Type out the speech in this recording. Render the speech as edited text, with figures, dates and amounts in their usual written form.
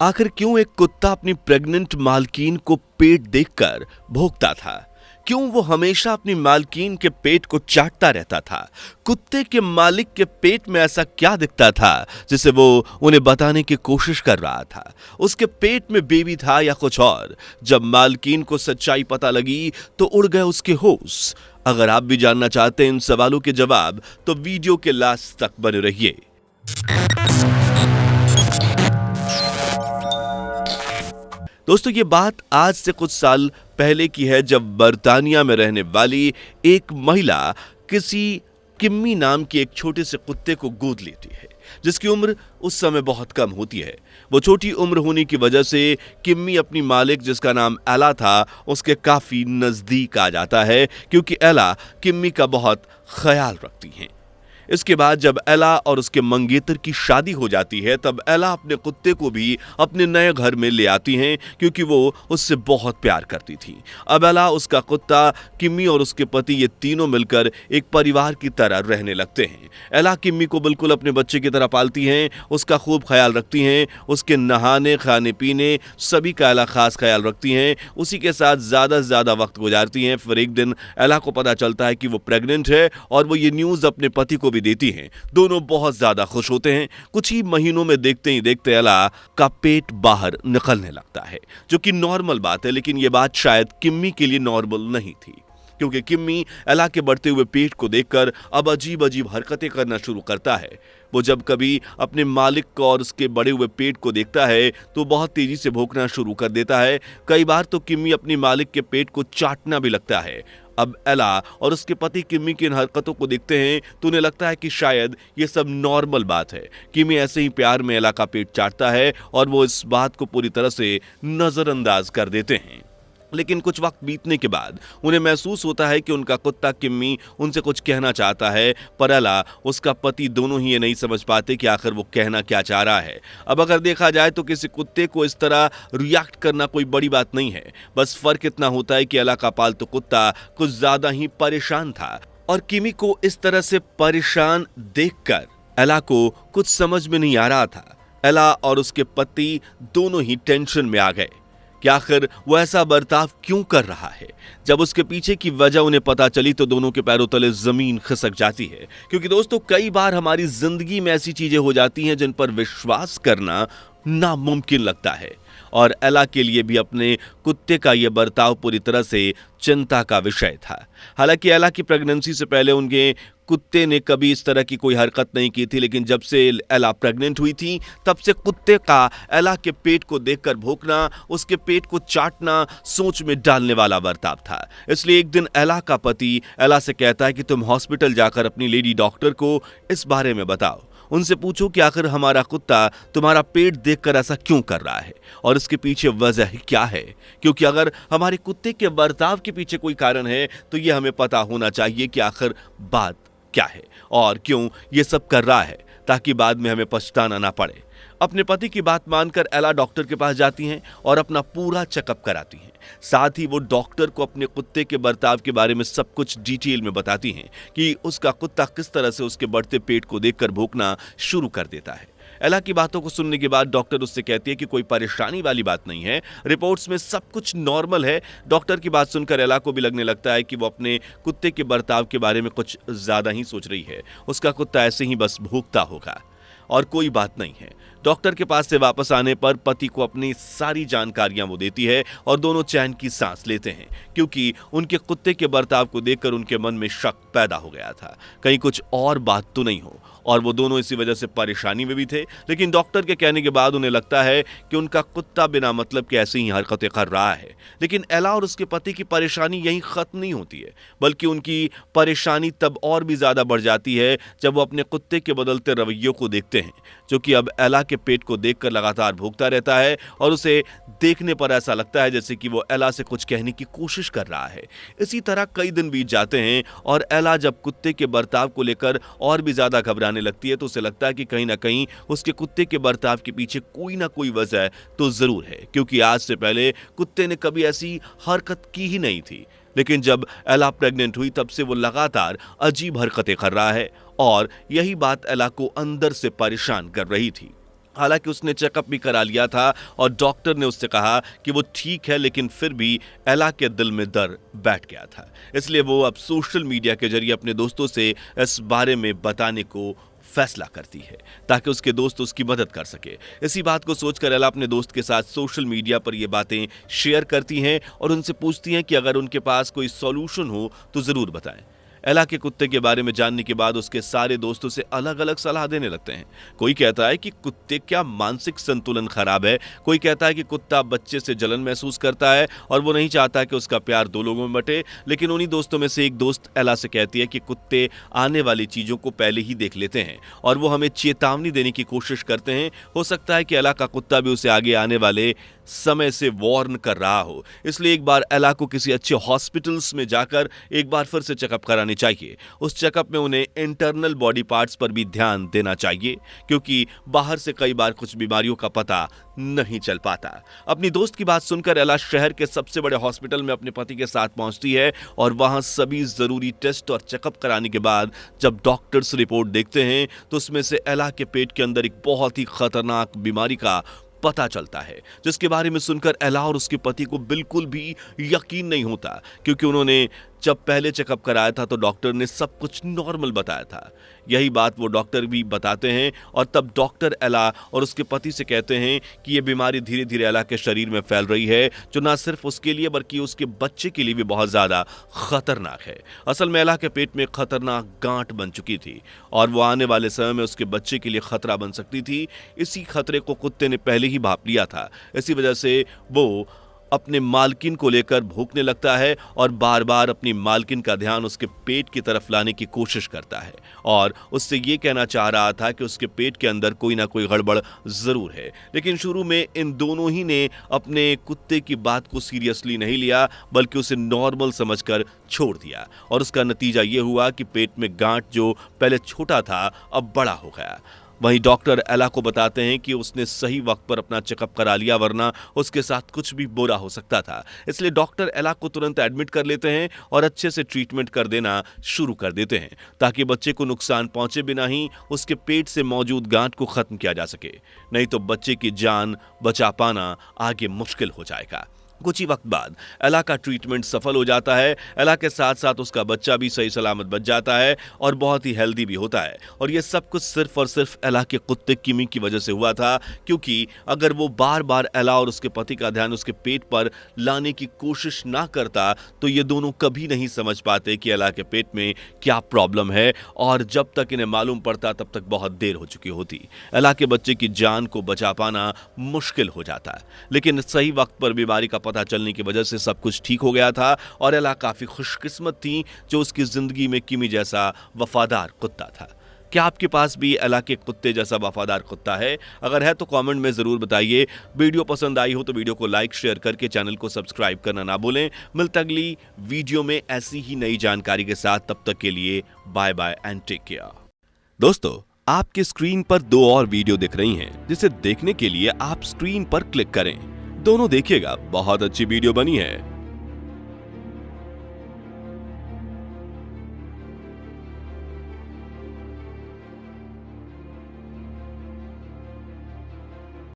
आखिर क्यों एक कुत्ता अपनी प्रेग्नेंट मालकीन को पेट देखकर भौंकता था? क्यों वो हमेशा अपनी मालकीन के पेट को चाटता रहता था? कुत्ते के मालिक के पेट में ऐसा क्या दिखता था जिसे वो उन्हें बताने की कोशिश कर रहा था? उसके पेट में बेबी था या कुछ और? जब मालकीन को सच्चाई पता लगी तो उड़ गए उसके होश। अगर आप भी जानना चाहते हैं इन सवालों के जवाब तो वीडियो के लास्ट तक बने रहिए। दोस्तों, ये बात आज से कुछ साल पहले की है, जब बर्तानिया में रहने वाली एक महिला किसी किम्मी नाम के एक छोटे से कुत्ते को गोद लेती है, जिसकी उम्र उस समय बहुत कम होती है। वो छोटी उम्र होने की वजह से किम्मी अपनी मालिक, जिसका नाम एला था, उसके काफी नजदीक आ जाता है, क्योंकि एला किम्मी का बहुत ख्याल रखती हैं। इसके बाद जब एला और उसके मंगेतर की शादी हो जाती है, तब एला अपने कुत्ते को भी अपने नए घर में ले आती हैं, क्योंकि वो उससे बहुत प्यार करती थी। अब एला, उसका कुत्ता, किम्मी और उसके पति, ये तीनों मिलकर एक परिवार की तरह रहने लगते हैं। एला किम्मी को बिल्कुल अपने बच्चे की तरह पालती हैं, उसका खूब ख्याल रखती हैं, उसके नहाने, खाने पीने सभी का एला खास ख्याल रखती हैं, उसी के साथ ज्यादा से ज्यादा वक्त गुजारती हैं। फिर एक दिन एला को पता चलता है कि वो प्रेग्नेंट है और वो ये न्यूज अपने पति को भी देती हैं। दोनों बहुत ज्यादा खुश होते हैं। कुछ ही महीनों में देखते ही देखते एला का पेट बाहर निकलने लगता है, जो कि नॉर्मल बात है, लेकिन यह बात शायद किम्मी के लिए नॉर्मल नहीं थी, क्योंकि किम्मी एला के बढ़ते हुए पेट को देखकर अब अजीब अजीब हरकतें करना शुरू करता है। वो जब कभी अपने मालिक को और उसके बड़े हुए पेट को देखता है तो बहुत तेजी से भौंकना शुरू कर देता है। कई बार तो किम्मी अपनी मालिक के पेट को चाटना भी लगता है। अब एला और उसके पति किम्मी की इन हरकतों को देखते हैं तो उन्हें लगता है कि शायद ये सब नॉर्मल बात है। किम्मी ऐसे ही प्यार में एला का पेट चाटता है और वो इस बात को पूरी तरह से नजरअंदाज कर देते हैं। लेकिन कुछ वक्त बीतने के बाद उन्हें महसूस होता है कि उनका कुत्ता किम्मी उनसे कुछ कहना चाहता है, पर एला, उसका पति, दोनों ही ये नहीं समझ पाते कि आखिर वो कहना क्या चाह रहा है। अब अगर देखा जाए तो किसी कुत्ते को इस तरह रिएक्ट करना कोई बड़ी बात नहीं है, बस फर्क इतना होता है कि एला का पालतू कुत्ता कुछ ज्यादा ही परेशान था और किम्मी को इस तरह से परेशान देखकर एला को कुछ समझ में नहीं आ रहा था। एला और उसके पति दोनों ही टेंशन में आ गए कि आखिर वो ऐसा बर्ताव क्यों कर रहा है। जब उसके पीछे की वजह उन्हें पता चली तो दोनों के पैरों तले जमीन खिसक जाती है, क्योंकि दोस्तों, कई बार हमारी जिंदगी में ऐसी चीजें हो जाती हैं जिन पर विश्वास करना नामुमकिन लगता है, और एला के लिए भी अपने कुत्ते का यह बर्ताव पूरी तरह से चिंता का विषय था। हालांकि एला की प्रेगनेंसी से पहले उनके कुत्ते ने कभी इस तरह की कोई हरकत नहीं की थी, लेकिन जब से एला प्रेग्नेंट हुई थी तब से कुत्ते का एला के पेट को देखकर भौंकना, उसके पेट को चाटना सोच में डालने वाला बर्ताव था। इसलिए एक दिन एला का पति एला से कहता है कि तुम हॉस्पिटल जाकर अपनी लेडी डॉक्टर को इस बारे में बताओ, उनसे पूछो कि आखिर हमारा कुत्ता तुम्हारा पेट देखकर ऐसा क्यों कर रहा है और इसके पीछे वजह क्या है, क्योंकि अगर हमारे कुत्ते के बर्ताव के पीछे कोई कारण है तो ये हमें पता होना चाहिए कि आखिर बात क्या है और क्यों ये सब कर रहा है, ताकि बाद में हमें पछताना ना पड़े। अपने पति की बात मानकर एला डॉक्टर के पास जाती हैं और अपना पूरा चेकअप कराती हैं। साथ ही वो डॉक्टर को अपने कुत्ते के बर्ताव के बारे में सब कुछ डिटेल में बताती हैं कि उसका कुत्ता किस तरह से उसके बढ़ते पेट को देखकर भौंकना शुरू कर देता है। एला की बातों को सुनने के बाद डॉक्टर उससे कहती है कि कोई परेशानी वाली बात नहीं है, रिपोर्ट्स में सब कुछ नॉर्मल है। डॉक्टर की बात सुनकर एला को भी लगने लगता है कि वो अपने कुत्ते के बर्ताव के बारे में कुछ ज्यादा ही सोच रही है। उसका कुत्ता ऐसे ही बस भौंकता होगा और कोई बात नहीं है। डॉक्टर के पास से वापस आने पर पति को अपनी सारी जानकारियां वो देती है और दोनों चैन की सांस लेते हैं, क्योंकि उनके कुत्ते के बर्ताव को देखकर उनके मन में शक पैदा हो गया था, कहीं कुछ और बात तो नहीं हो, और वो दोनों इसी वजह से परेशानी में भी थे। लेकिन डॉक्टर के कहने के बाद उन्हें लगता है कि उनका कुत्ता बिना मतलब के ऐसी ही हरकतें कर रहा है। लेकिन एला और उसके पति की परेशानी यहीं खत्म नहीं होती है, बल्कि उनकी परेशानी तब और भी ज्यादा बढ़ जाती है जब वो अपने कुत्ते के बदलते रवैयों को देखते हैं, जो कि अब एला के पेट को देखकर लगातार भौंकता रहता है और उसे देखने पर ऐसा लगता है जैसे कि वो एला से कुछ कहने की कोशिश कर रहा है। इसी तरह कई दिन बीत जाते हैं और एला जब कुत्ते के बर्ताव को लेकर और भी ज्यादा घबराने लगती है तो उसे लगता है कि कहीं ना कहीं उसके कुत्ते के बर्ताव के पीछे कोई ना कोई वजह तो जरूर है, क्योंकि आज से पहले कुत्ते ने कभी ऐसी हरकत की ही नहीं थी। लेकिन जब एला प्रेग्नेंट हुई तब से वो लगातार अजीब हरकतें कर रहा है और यही बात एला को अंदर से परेशान कर रही थी। हालांकि उसने चेकअप भी करा लिया था और डॉक्टर ने उससे कहा कि वो ठीक है, लेकिन फिर भी एला के दिल में डर बैठ गया था। इसलिए वो अब सोशल मीडिया के जरिए अपने दोस्तों से इस बारे में बताने को फैसला करती है ताकि उसके दोस्त उसकी मदद कर सके। इसी बात को सोचकर एला अपने दोस्त के साथ सोशल मीडिया पर ये बातें शेयर करती हैं और उनसे पूछती हैं कि अगर उनके पास कोई सॉल्यूशन हो तो जरूर बताएं। एला के कुत्ते के बारे में जानने के बाद उसके सारे दोस्तों से अलग अलग सलाह देने लगते हैं। कोई कहता है कि कुत्ते का मानसिक संतुलन खराब है, कोई कहता है कि कुत्ता बच्चे से जलन महसूस करता है और वो नहीं चाहता कि उसका प्यार दो लोगों में बटे। लेकिन उन्हीं दोस्तों में से एक दोस्त एला से कहती है कि कुत्ते आने वाली चीजों को पहले ही देख लेते हैं और वो हमें चेतावनी देने की कोशिश करते हैं। हो सकता है कि एला का कुत्ता भी उसे आगे आने वाले समय से वार्न कर रहा हो। इसलिए एक बार एला को किसी अच्छे हॉस्पिटल्स में जाकर एक बार फिर से चेकअप करानी चाहिए। उस चेकअप में उन्हें इंटरनल बॉडी पार्ट्स पर भी ध्यान देना चाहिए, क्योंकि बाहर से कई बार कुछ बीमारियों का पता नहीं चल पाता। अपनी दोस्त की बात सुनकर एला शहर के सबसे बड़े हॉस्पिटल में अपने पति के साथ पहुंचती है और वहां सभी जरूरी टेस्ट और चेकअप कराने के बाद जब डॉक्टर्स रिपोर्ट देखते हैं तो उसमें से एला के पेट के अंदर एक बहुत ही खतरनाक बीमारी का पता चलता है, जिसके बारे में सुनकर एला और उसके पति को बिल्कुल भी यकीन नहीं होता, क्योंकि उन्होंने जब पहले चेकअप कराया था तो डॉक्टर ने सब कुछ नॉर्मल बताया था। यही बात वो डॉक्टर भी बताते हैं और तब डॉक्टर एला और उसके पति से कहते हैं कि ये बीमारी धीरे धीरे एला के शरीर में फैल रही है, जो ना सिर्फ उसके लिए बल्कि उसके बच्चे के लिए भी बहुत ज्यादा खतरनाक है। असल में एला के पेट में खतरनाक गांठ बन चुकी थी और वो आने वाले समय में उसके बच्चे के लिए खतरा बन सकती थी। इसी खतरे को कुत्ते ने पहले ही भांप लिया था। इसी वजह से वो अपने मालकिन को लेकर भौंकने लगता है और बार बार अपनी मालकिन का ध्यान उसके पेट की तरफ लाने की कोशिश करता है और उससे ये कहना चाह रहा था कि उसके पेट के अंदर कोई ना कोई गड़बड़ जरूर है। लेकिन शुरू में इन दोनों ही ने अपने कुत्ते की बात को सीरियसली नहीं लिया, बल्कि उसे नॉर्मल समझकर छोड़ दिया और उसका नतीजा ये हुआ कि पेट में गांठ जो पहले छोटा था अब बड़ा हो गया। वहीं डॉक्टर एला को बताते हैं कि उसने सही वक्त पर अपना चेकअप करा लिया, वरना उसके साथ कुछ भी बुरा हो सकता था। इसलिए डॉक्टर एला को तुरंत एडमिट कर लेते हैं और अच्छे से ट्रीटमेंट कर देना शुरू कर देते हैं ताकि बच्चे को नुकसान पहुंचे बिना ही उसके पेट से मौजूद गांठ को खत्म किया जा सके। नहीं तो बच्चे की जान बचा पाना आगे मुश्किल हो जाएगा। कुछ ही वक्त बाद एला का ट्रीटमेंट सफल हो जाता है। एला के साथ साथ उसका बच्चा भी सही सलामत बच जाता है और बहुत ही हेल्दी भी होता है। और ये सब कुछ सिर्फ और सिर्फ एला के कुत्ते किमी की वजह से हुआ था, क्योंकि अगर वो बार बार एला और उसके पति का ध्यान उसके पेट पर लाने की कोशिश ना करता तो ये दोनों कभी नहीं समझ पाते कि एला के पेट में क्या प्रॉब्लम है, और जब तक इन्हें मालूम पड़ता तब तक बहुत देर हो चुकी होती। एला के बच्चे की जान को बचा पाना मुश्किल हो जाता। लेकिन सही वक्त पर बीमारी का पता चलने की वजह से सब कुछ ठीक हो गया था और एला काफी खुशकिस्मत थी जो उसकी जिंदगी में किमी जैसा वफादार कुत्ता था। क्या आपके पास भी एला के कुत्ते जैसा वफादार कुत्ता है? अगर है तो कमेंट में जरूर बताइए। वीडियो पसंद आई हो तो वीडियो को लाइक शेयर करके चैनल को सब्सक्राइब करना ना भूलें। मिलते अगली वीडियो में ऐसी ही नई जानकारी के साथ। तब तक के लिए bye bye and take care. दोस्तों, आपके स्क्रीन पर 2 और वीडियो दिख रही हैं, जिसे देखने के लिए आप स्क्रीन पर क्लिक करें। दोनों देखिएगा, बहुत अच्छी वीडियो बनी है।